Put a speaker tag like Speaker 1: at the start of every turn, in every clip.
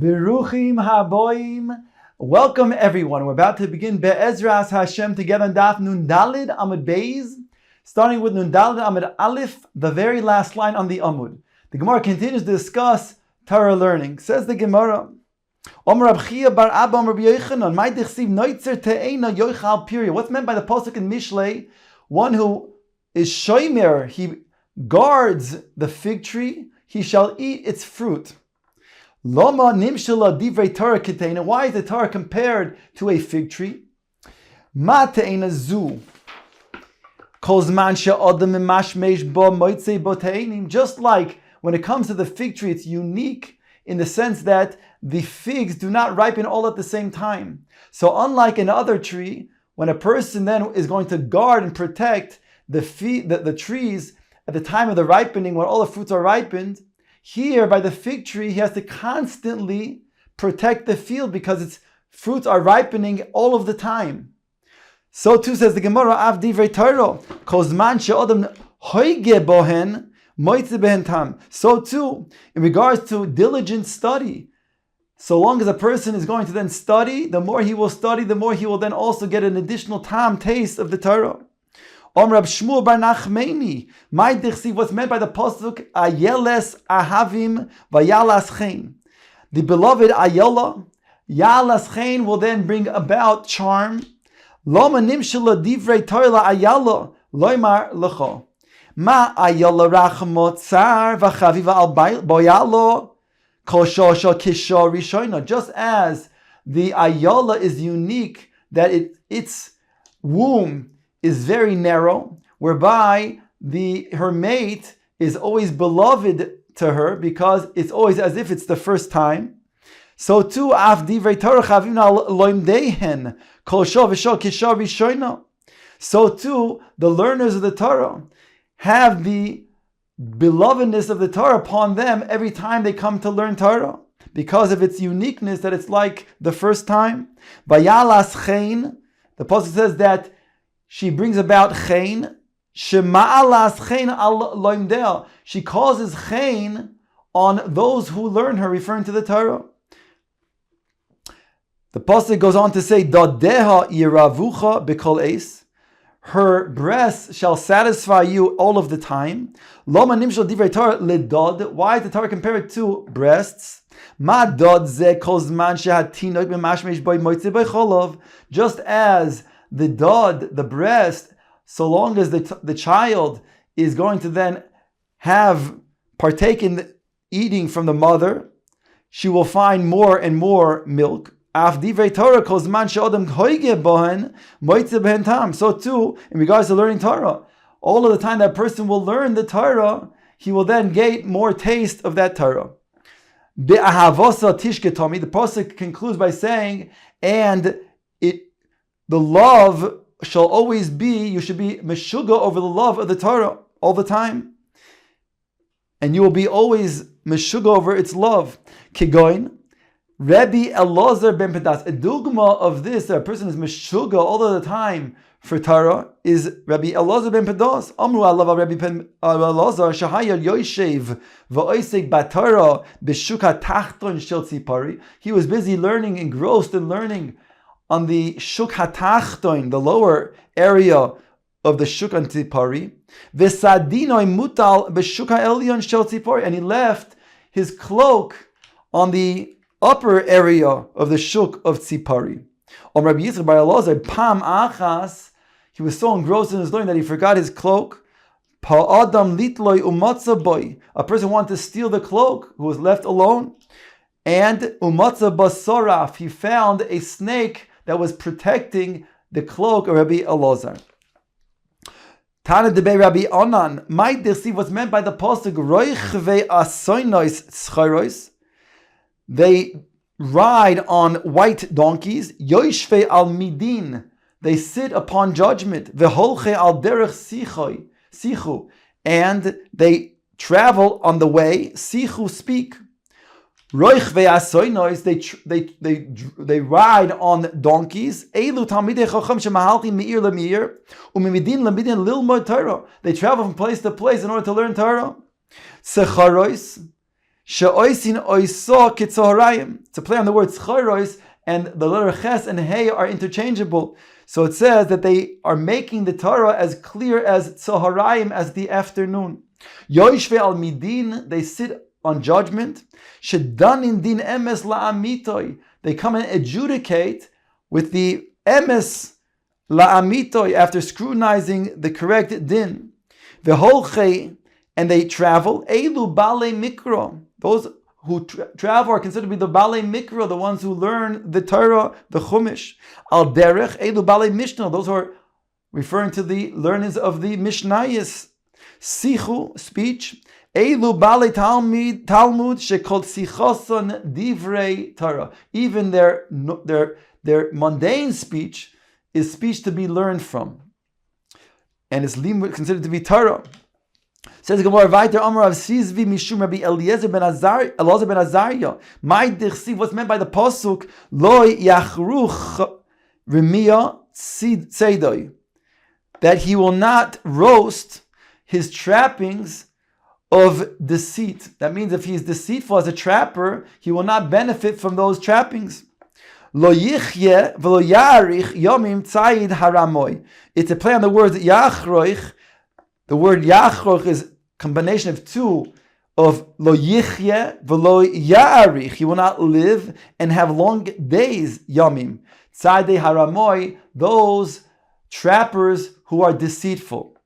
Speaker 1: Beruchim haboim. Welcome everyone. We're about to begin Be'ezras Hashem together on Daf Nun Dalid Amud Beis, starting with Nun Dalid Amud Aleph, the very last line on the Amud. The Gemara continues to discuss Torah learning. Says the Gemara, Omer Rab Chia bar Abba Omer Rabbi Yochanan, Mai dichsiv noitzer te'ena yochal pirya. What's meant by the pasuk in Mishlei? One who is shomer, he guards the fig tree, he shall eat its fruit. Loma nimshula divrei Torah kitena. Why is the Torah compared to a fig tree? Ma te'ena zu. Kol zman she'odem mimashmesh bo moitzei bo te'enim. Just like when it comes to the fig tree, it's unique in the sense that the figs do not ripen all at the same time. So unlike another tree, when a person then is going to guard and protect the trees at the time of the ripening, when all the fruits are ripened, here by the fig tree, he has to constantly protect the field because its fruits are ripening all of the time. So too says the Gemara, Av divrei Torah, kozman she'odem hoige bohen, moitze behen tam. So too, in regards to diligent study, so long as a person is going to then study, the more he will study, the more he will then also get an additional tam taste of the Torah. Rab Shmuel bar Nachmeni, my dichsiv, what's meant by the pasuk Ayeles Ahavim Vayalas Chen. The beloved Ayela, Yalas Chen will then bring about charm. Loma nimshela divrei Torah Ayala loymar lecho. Ma Ayela rachmot tsar v'chaviva al boyalo koshosha kisho rishoina. Just as the Ayala is unique, that its womb is very narrow, whereby her mate is always beloved to her because it's always as if it's the first time. So too, af divrei Torah chavim loimdehen kol shah v'shah kisha rishoina. So too, the learners of the Torah have the belovedness of the Torah upon them every time they come to learn Torah, because of its uniqueness that it's like the first time. Vayalas chen, the pasuk says that she brings about chen, shema'alas chen al loimdeh. She causes chen on those who learn her, referring to the Torah. The pasuk goes on to say, Dadeha yiravucha b'kol eis. Her breasts shall satisfy you all of the time. Loma nimshal divrei Torah ledod. Why is the Torah compared to breasts? Ma dod ze kol zman shehatinok b'mashmesh boy moitze boy cholov. Just as the dod, the breast, so long as the child is going to then have partaken eating from the mother, she will find more and more milk. So too, in regards to learning Torah, all of the time that person will learn the Torah, he will then get more taste of that Torah. The pasuk concludes by saying, and the love shall always be, you should be meshuga over the love of the Torah all the time. And you will be always meshuga over its love. Kigoin, Rabbi Elazar ben Pedas. A dugma of this, that a person is meshuga all of the time for Torah, is Rabbi Elazar ben Pedas. Amru alav Rabbi Elazar shahaya yoshev va'oisek b'Torah b'shuk hatachton shel tzipari. He was busy learning, engrossed in learning on the shuk hatachton, the lower area of the shuk on tzipari. V'sadinoi mutal b'shuk ha'elyon shel tzipari. And he left his cloak on the upper area of the shuk of tzipari. Rabbi Yitzchak bar Elazar, pam achas, he was so engrossed in his learning that he forgot his cloak. Pa'adam litloi umatza boy. A person wanted to steal the cloak, who was left alone. And umatza basoraf, he found a snake that was protecting the cloak of Rabbi Elazar. Tana debe Rabbi Onan, might they see what's meant by the pasuk roich ve'asoinois tzchairos? They ride on white donkeys. Yoshve al midin, they sit upon judgment. Veholche al derech sichu, and they travel on the way. Sichu, speak. Roich ve'asoinois, they ride on donkeys. Elu talmidei chacham shemahalchim meir lemeir umimidin lemidin lilmod Torah. They travel from place to place in order to learn Torah. Secharois, she'oisin oiso kitzoharayim. To play on the word tzchorois, and the letter ches and hey are interchangeable. So it says that they are making the Torah as clear as tzoharayim, as the afternoon. Yoishve al midin, they sit on judgment. Shedanin din emes la'amitoi, they come and adjudicate with the emes la'amitoi after scrutinizing the correct din. V'holchei, and they travel. Eilu bale mikro, those who travel are considered to be the bale mikro, the ones who learn the Torah, the Chumash. Al derech eilu bale mishnah, those who are referring to the learners of the Mishnayos. Sichu, speech. Eilu bale talmud shekol sichoson divrei Torah. Even their mundane speech is speech to be learned from, and is considered to be Torah. Says the Gemara, "Vayter Amar of Sizvi Mishum Rabbi Eliezer ben Azariah." My Dirsi, what's meant by the pasuk Lo Yachruch Yirmiyahu Tzedoi, that he will not roast his trappings of deceit. That means if he is deceitful as a trapper, he will not benefit from those trappings. Lo yichye v'lo yarich yomim tzayid haramoy. It's a play on the word yachroich. The word yachroich is a combination of two, of lo yichye v'lo yarich. He will not live and have long days, yomim. Tzayid haramoy, those trappers who are deceitful.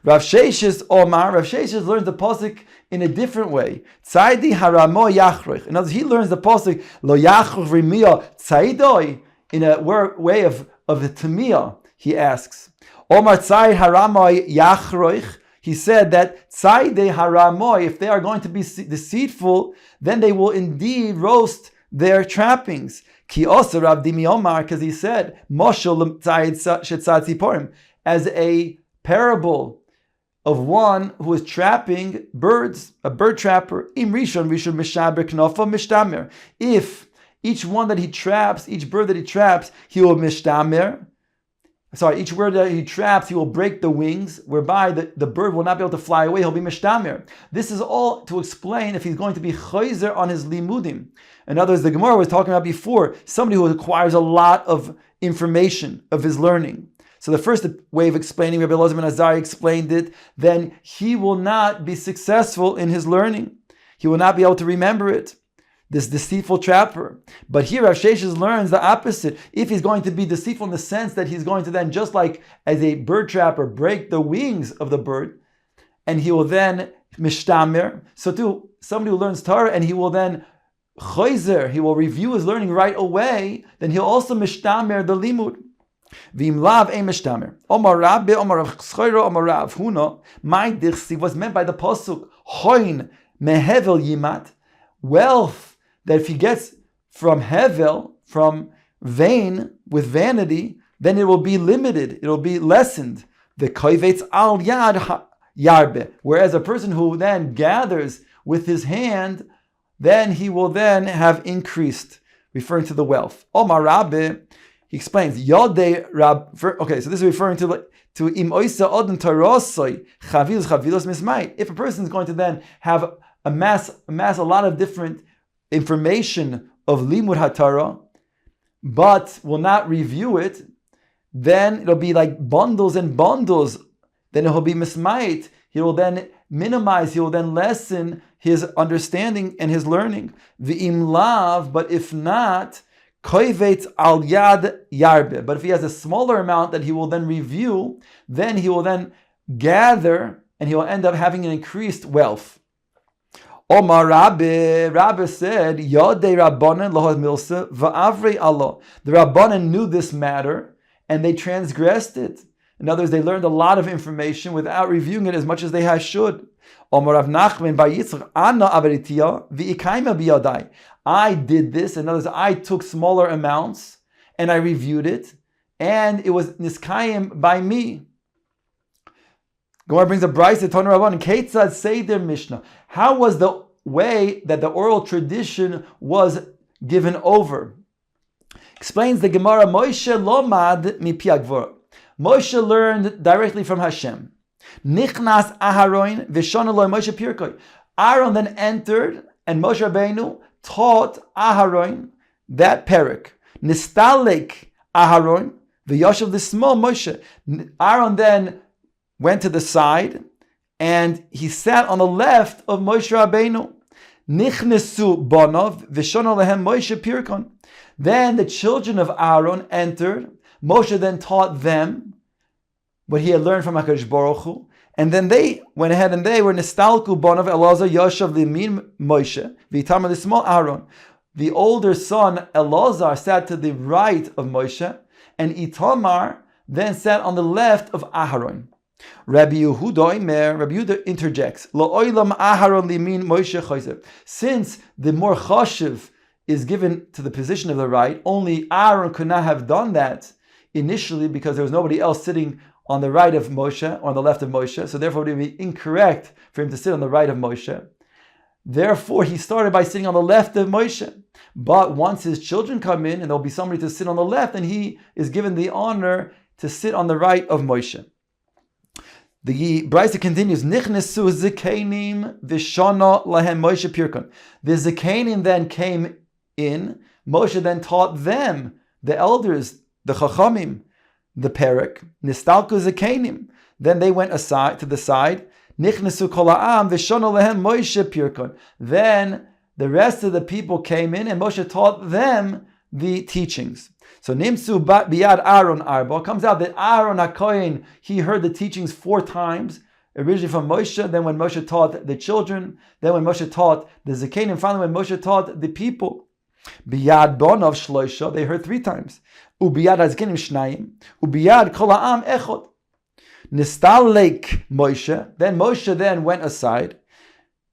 Speaker 1: Rav Sheshes Omar, Rav Sheshes learns the pasuk in a different way. Tzaydi haramo yachroich. In other words, he learns the pasuk lo yachroich Yirmiyahu tzaydoi in a way of the tamiyah. He asks, Omar tzayid haramo yachroich. He said that tzaydi haramo, if they are going to be deceitful, then they will indeed roast their trappings. Ki osa Rav Dimi Omar, because he said moshel tzayid shetzad tziporim, as a parable of one who is trapping birds, a bird trapper. Im rishon mishaber knofa mishtamer. If each one that he traps, each bird that he traps, he will mishtamer. Each bird that he traps, he will break the wings, whereby the bird will not be able to fly away. He'll be mishtamer. This is all to explain if he's going to be chayzer on his limudim. In other words, the Gemara was talking about before, somebody who acquires a lot of information of his learning. So the first way of explaining, Rabbi Elazar ben Azariah explained it, then he will not be successful in his learning. He will not be able to remember it, this deceitful trapper. But here Rav Sheshes learns the opposite. If he's going to be deceitful in the sense that he's going to then, just like as a bird trapper, break the wings of the bird, and he will then mishtamer. So too, somebody who learns Torah and he will then choizer, he will review his learning right away, then he'll also mishtamer the limud. V'im lav ein mishtamer. Omar Rabbi, Omar Rav Chschoiro, Omar Rav Huna. My dirsi was meant by the pasuk hoin mehevel yimat, wealth that if he gets from hevel, from vain, with vanity, then it will be limited. It will be lessened. The koivetz al yad yarbe. Whereas a person who then gathers with his hand, then he will then have increased, referring to the wealth. Omar Rabbi. He explains, Yodei Rab. Okay, so this is referring to Im Oisa Odin Tarosoi Chavilos Mismai. If a person is going to then have amass a lot of different information of Limud HaTorah, but will not review it, then it'll be like bundles and bundles. Then it will be mismait. He will then minimize. He will then lessen his understanding and his learning. V'im lav, but if not. Koivet al yad yarbe. But if he has a smaller amount that he will then review, then he will then gather and he will end up having an increased wealth. Omar Rabbi said, Yodei Rabbanan lohad milsa va'avrei Allah. The Rabbanan knew this matter and they transgressed it. In other words, they learned a lot of information without reviewing it as much as they should. Omar Rav Nachman bar Yitzchak Anna Averitia v'ikaima biyadai. I did this. In other words, I took smaller amounts and I reviewed it, and it was niskayim by me. Gemara brings a brayse Tana Rabban and Ketzad Seder Mishnah. How was the way that the oral tradition was given over? Explains the Gemara, Moshe lomad mipi Agvor. Moshe learned directly from Hashem. Nichnas Aharon v'shana lo Moshe pirkoi. Aaron then entered and Moshe Rabbeinu taught Aharon that perek. Nistalek Aharon, v'yoshev l'smol Moshe. Aaron then went to the side, and he sat on the left of Moshe Rabbeinu. Nichnesu bonov v'shono lehem Moshe pirkon. Then the children of Aaron entered. Moshe then taught them what he had learned from HaKadosh Baruch Hu. And then they went ahead and they were Nistalku bonov Elazar Yoshev Limin Moshe v'Itamar l'smol Aaron. The older son Elazar sat to the right of Moshe, and Itamar then sat on the left of Aharon. Rabbi Yehuda interjects, Lo'olam Aharon limin Moshe chayzer. Since the more chashiv is given to the position of the right, only Aaron could not have done that initially because there was nobody else sitting on the right of Moshe or on the left of Moshe, so therefore it would be incorrect for him to sit on the right of Moshe. Therefore, he started by sitting on the left of Moshe. But once his children come in and there'll be somebody to sit on the left, and he is given the honor to sit on the right of Moshe. The Brisa continues, Nichnesu zikenim v'shana lahem Moshe pirkon. The zikenim then came in. Moshe then taught them, the elders, the chachamim, the perek. Nistalku zikenim. Then they went aside to the side. Nichnesu kol ha'am v'shana lahem Moshe pirkon. Then the rest of the people came in, and Moshe taught them the teachings. So Nimsu biyad Aaron arba, comes out that Aaron HaKohen, he heard the teachings 4 times, originally from Moshe, then when Moshe taught the children, then when Moshe taught the Zakenim, and finally when Moshe taught the people. Biyad bonov shloisha, they heard 3 times. Ubiyad Zakenim shnayim, ubiyad kol ha'am echod. Nistalek Moshe, then Moshe then went aside,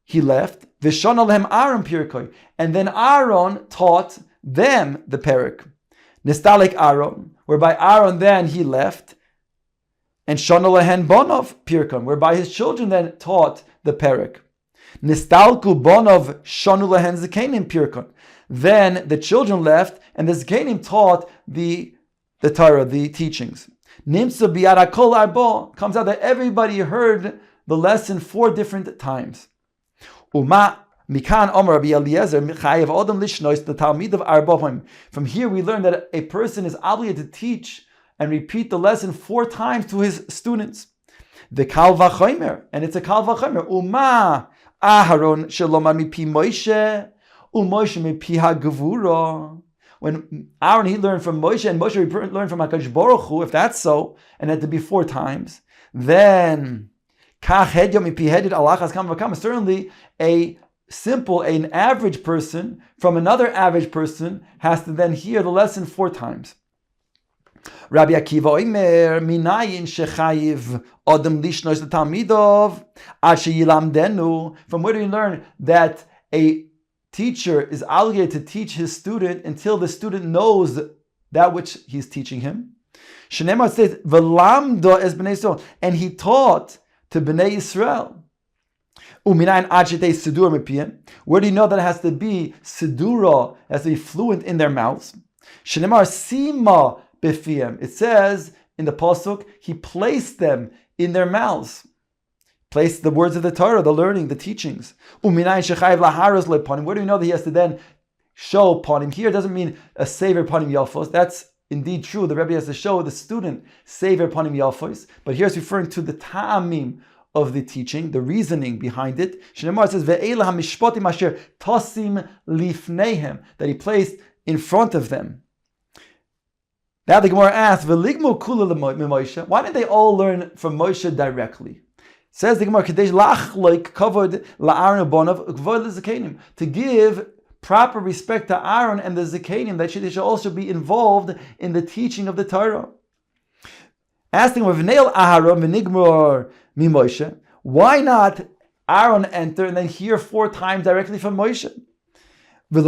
Speaker 1: he left, v'shana lehem Aaron pirkoi, and then Aaron taught them the perek. Nistalek Aaron, whereby Aaron then he left, and shana lehen bonov pirkon, whereby his children then taught the perek. Nistalku bonov shanu lehen zakenim pirkon. Then the children left, and the zakenim taught the Torah, the teachings. Nimsa biyad kol arba, comes out that everybody heard the lesson 4 different times. Uma Mikan Omer Rabbi Eliezer Chayev Odom Lishnois the Talmid of Arba'im. From here we learn that a person is obligated to teach and repeat the lesson 4 times to his students. The Kal Vachomer, and it's a Kal Vachomer. Uma Aharon Shalomar Mipi Moshe U'Moshe Mipi HaGevura. When Aaron he learned from Moshe, and Moshe learned from HaKadosh Baruch Hu, if that's so, and it had to be 4 times, then Kach Hedya Mipi Hedid Alachas Kam Vakam. Certainly an average person from another average person has to then hear the lesson 4 times. Rabbi Akiva Omer Minayin Shechayiv Adam Lishnos Talmidov Asher Yilamdenu. From where do we learn that a teacher is obligated to teach his student until the student knows that which he's teaching him? Shneimar says V'lamdo es Bnei Yisrael, and he taught to Bnei Yisrael. Where do you know that it has to be sidura, has to be fluent in their mouths? Shneimar sima befiem. It says in the pasuk, he placed them in their mouths. Placed the words of the Torah, the learning, the teachings. Where do you know that he has to then show upon him? Here it doesn't mean a savior upon him yalfos. That's indeed true. The Rebbe has to show the student savior upon him yalfos. But here it's referring to the ta'amim of the teaching, the reasoning behind it. Shneimar says, Ve'ela hamishpotim asher tosim lifneihem, that he placed in front of them. Now the Gemara asks, Ve'ligmu kula Moshe, why didn't they all learn from Moshe directly? Says the Gemara, Kadesh lachloik kavod la'aron ubonav kavod l'zakenim, to give proper respect to Aaron and the zakenim, that they should also be involved in the teaching of the Torah. Asking V'neil Aharon v'nigmor mi Moshe, why not Aaron enter and then hear 4 times directly from Moshe? And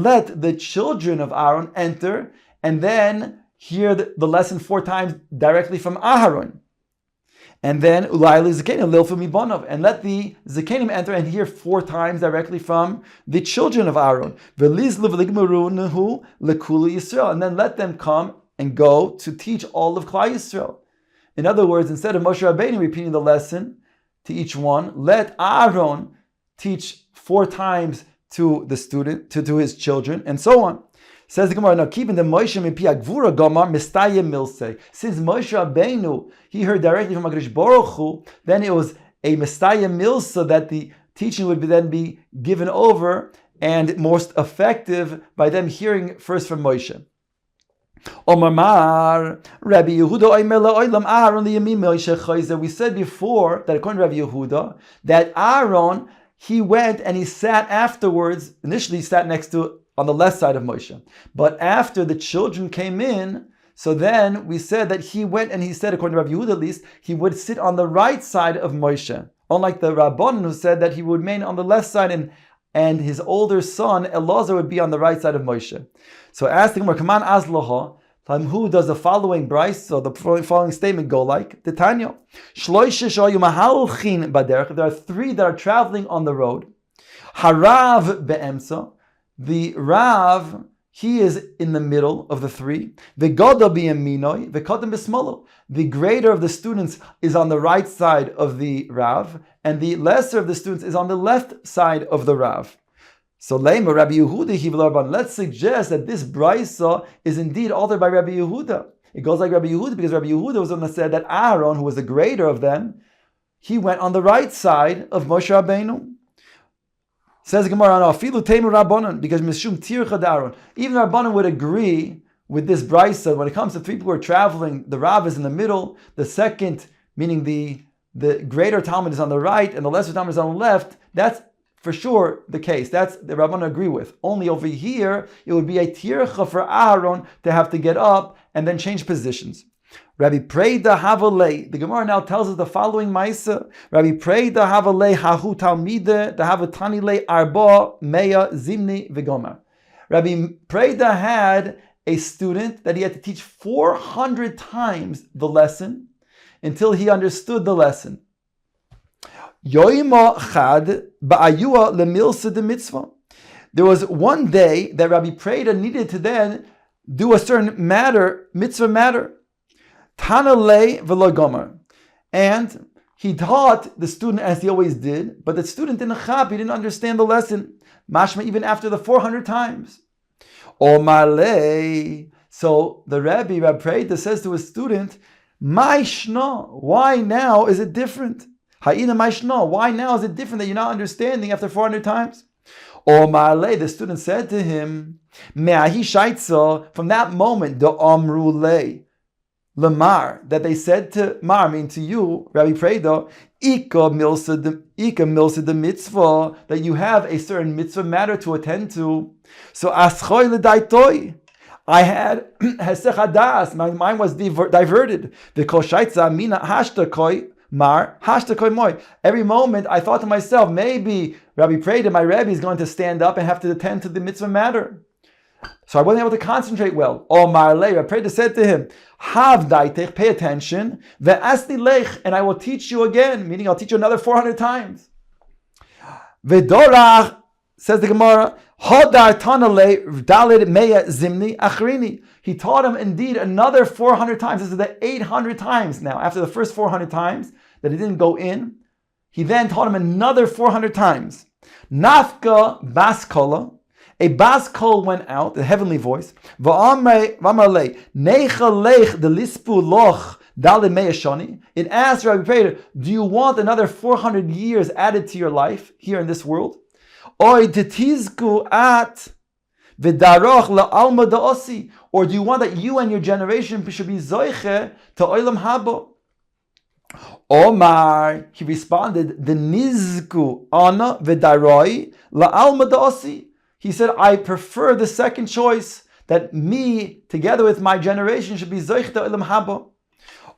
Speaker 1: let the children of Aaron enter and then hear the lesson 4 times directly from Aharon. And then and let the Zakenim enter and hear 4 times directly from the children of Aaron. And then let them come and go to teach all of Klal Yisrael. In other words, instead of Moshe Rabbeinu repeating the lesson to each one, let Aaron teach 4 times to the student, to his children, and so on. Says the Gemara, now keeping the Moshe Mipi Agvura Gomar Mistaya Milse. Since Moshe Rabbeinu, he heard directly from HaKadosh Baruch Hu, then it was a Mistaya Milsa that the teaching would then be given over and most effective by them hearing first from Moshe. Omar Rabbi Yehuda Omer LaOlam Aaron LiYamim Moshe Chayzer. We said before that according to Rabbi Yehuda, that Aaron, he went and he sat afterwards. Initially, he sat next to on the left side of Moshe, but after the children came in, so then we said that he went and he said, according to Rabbi Yehuda at least, he would sit on the right side of Moshe, unlike the Rabbanan who said that he would remain on the left side and his older son Elazar would be on the right side of Moshe. So ask the Gemara, Kaman Azlaha, who does the following Bryce, so the following statement go like, Titania, Shloisha Shayu Mahalchin Baderech, there are 3 that are traveling on the road. Harav Be'emsa, the Rav, he is in the middle of the 3. V'goda b'yaminoi, v'kodem b'smolo. The greater of the students is on the right side of the Rav, and the lesser of the students is on the left side of the Rav. So Leima Rabbi Yehuda Hivlarban. Let's suggest that this brisa is indeed altered by Rabbi Yehuda. It goes like Rabbi Yehuda because Rabbi Yehuda was the one that said that Aaron, who was the greater of them, he went on the right side of Moshe Rabbeinu. Says the Gemara, Afilu Teimu Rabbanan, because Mishum Tircha Aaron. Even Rabbanan would agree with this brisa. When it comes to 3 people who are traveling, the Rav is in the middle, the second, meaning the greater Talmud is on the right, and the lesser Talmud is on the left. That's for sure the case. That's the Rabbanan agree with. Only over here, it would be a tircha for Aaron to have to get up and then change positions. Rabbi Preida Havalei, the Gemara now tells us the following Maisa. Rabbi Preida Havalei Hahu Talmide, the Havatanile Arba Meya Zimni Vigomar. Rabbi Preida had a student that he had to teach 400 times the lesson until he understood the lesson. Yoima Chad Ba'ayua Lemilsa de Mitzvah. There was one day that Rabbi Preida needed to then do a certain mitzvah matter. Tana le v'lo gomer. And he taught the student as he always did, but the student didn't chap, he didn't understand the lesson. Mashma even after the 400 times. Omar le. So the Rabbi Preida says to his student, "My shno, why now is it different? Ha'ina my shno, why now is it different that you're not understanding after 400 times?" Omar le, the student said to him, "Me'ahi shaitza." From that moment, the amru le. Lamar, that they said to Mar, mean to you, Rabbi Preida, Ika milsa de mitzvah, that you have a certain mitzvah matter to attend to. So aschoi ledaitoi, I had hesech hadas, my mind was diverted. The koshaitza mina hashtakoi mar hashtakoi moi. Every moment I thought to myself, maybe Rabbi Preida, my Rebbe, is going to stand up and have to attend to the mitzvah matter. So I wasn't able to concentrate well. Omar le, Rabbi Preida said to him, Hav daitech, pay attention, ve'asni lech, and I will teach you again, meaning I'll teach you another 400 times. Ve'dorach, says the Gemara, hodar tanale dalid meya zimni achrini. He taught him indeed another 400 times. This is the 800 times now. After the first 400 times that he didn't go in, he then taught him another 400 times. Nafka baskola. A bas kol went out, the heavenly voice. It asked Rabbi Preida, do you want another 400 years added to your life here in this world? Or do you want that you and your generation should be zoiche to olam haba? Omar, he responded, the nizku ana v'daroi la'alma da'osi. He said, I prefer the second choice, that me, together with my generation, should be Zoich Ilam Haba.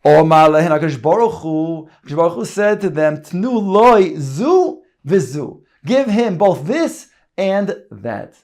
Speaker 1: Omar lehen HaKadosh Baruch Hu said to them, Tnu loy zu v'zu. Give him both this and that.